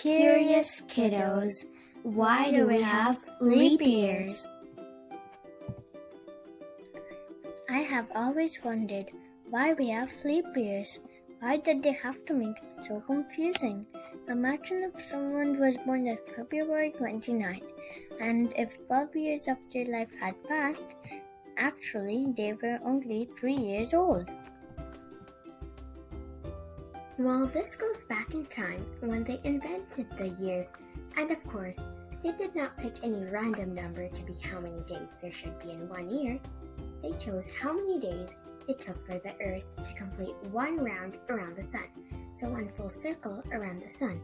Curious kiddos, why do we have leap years? I have always wondered why we have leap years. Why did they have to make it so confusing? Imagine if someone was born on February 29th, and if 12 years of their life had passed, actually they were only 3 years old. Well, this goes back in time when they invented the years, and of course, they did not pick any random number to be how many days there should be in 1 year. They chose how many days it took for the Earth to complete one round around the Sun, so one full circle around the Sun.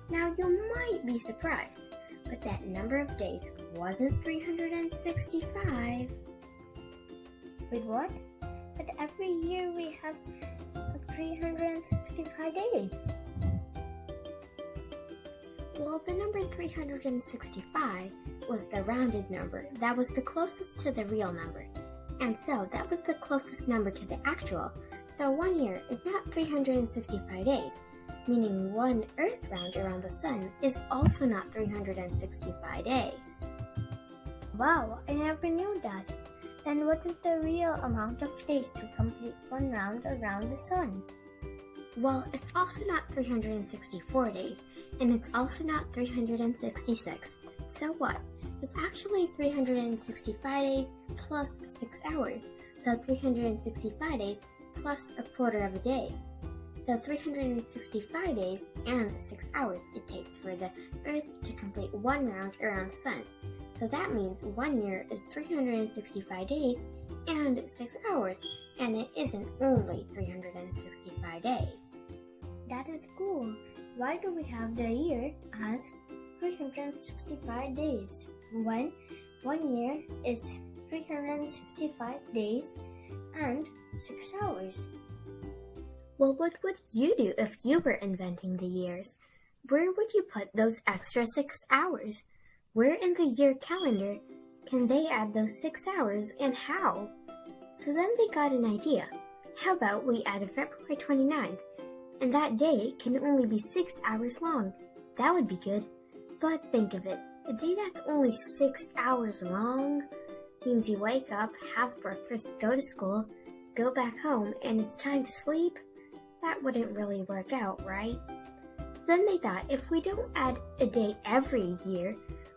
Now, you might be surprised, but that number of days wasn't 365. Wait, what? But every year we have 365 days. Well, the number 365 was the rounded number that was the closest to the real number. And so that was the closest number to the actual. So 1 year is not 365 days, meaning one Earth round around the Sun is also not 365 days. Wow, I never knew that. Then what is the real amount of days to complete one round around the Sun? Well, it's also not 364 days, and it's also not 366. So what? It's actually 365 days plus 6 hours. So 365 days plus a quarter of a day. So 365 days and 6 hours it takes for the Earth to complete one round around the Sun. So that means 1 year is 365 days and 6 hours, and it isn't only 365 days. That is cool. Why do we have the year as 365 days when 1 year is 365 days and 6 hours? Well, what would you do if you were inventing the years? Where would you put those extra 6 hours? Where in the year calendar can they add those 6 hours, and how? So then they got an idea. How about we add a February 29th, and that day can only be 6 hours long? That would be good. But think of it, a day that's only 6 hours long means you wake up, have breakfast, go to school, go back home, and it's time to sleep? That wouldn't really work out, right? So then they thought, if we don't add a day every year,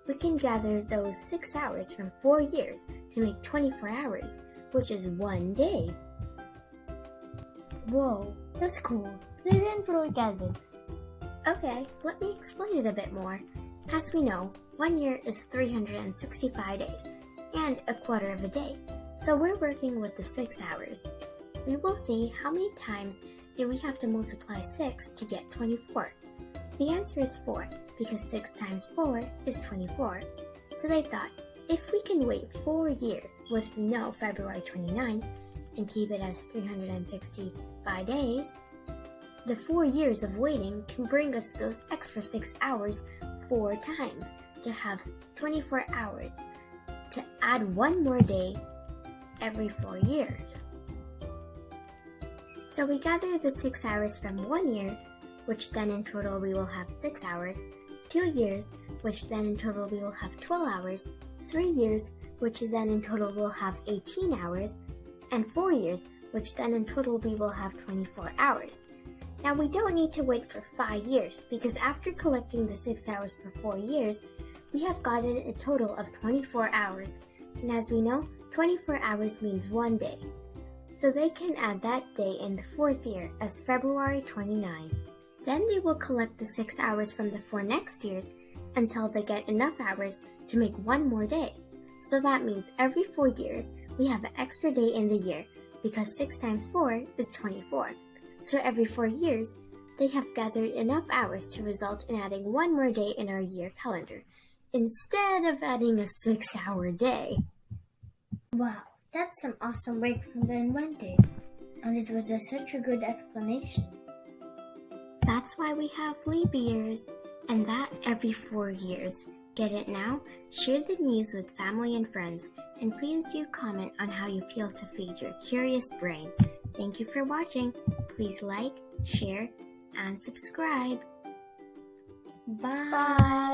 we can gather those 6 hours from 4 years to make 24 hours, which is 1 day. Whoa, that's cool. They didn't really get it. Okay, let me explain it a bit more. As we know, 1 year is 365 days and a quarter of a day, so we're working with the 6 hours. We will see how many times do we have to multiply 6 to get 24. The answer is 4, because 6 times 4 is 24. So they thought, if we can wait 4 years with no February 29th and keep it as 365 days, the 4 years of waiting can bring us those extra 6 hours 4 times to have 24 hours to add 1 more day every 4 years. So we gather the 6 hours from 1 year, which then in total we will have 6 hours, 2 years, which then in total we will have 12 hours, 3 years, which then in total we'll have 18 hours, and 4 years, which then in total we will have 24 hours. Now we don't need to wait for 5 years, because after collecting the 6 hours for 4 years, we have gotten a total of 24 hours. And as we know, 24 hours means 1 day. So they can add that day in the 4th year as February 29. Then they will collect the 6 hours from the 4 next years until they get enough hours to make 1 more day. So that means every 4 years we have an extra day in the year, because 6 times 4 is 24. So every 4 years, they have gathered enough hours to result in adding 1 more day in our year calendar, instead of adding a 6-hour day. Wow, that's some awesome work from the inventor. And it was such a good explanation. That's why we have leap years, and that every 4 years. Get it now? Share the news with family and friends, and please do comment on how you feel to feed your curious brain. Thank you for watching. Please like, share, and subscribe. Bye. Bye.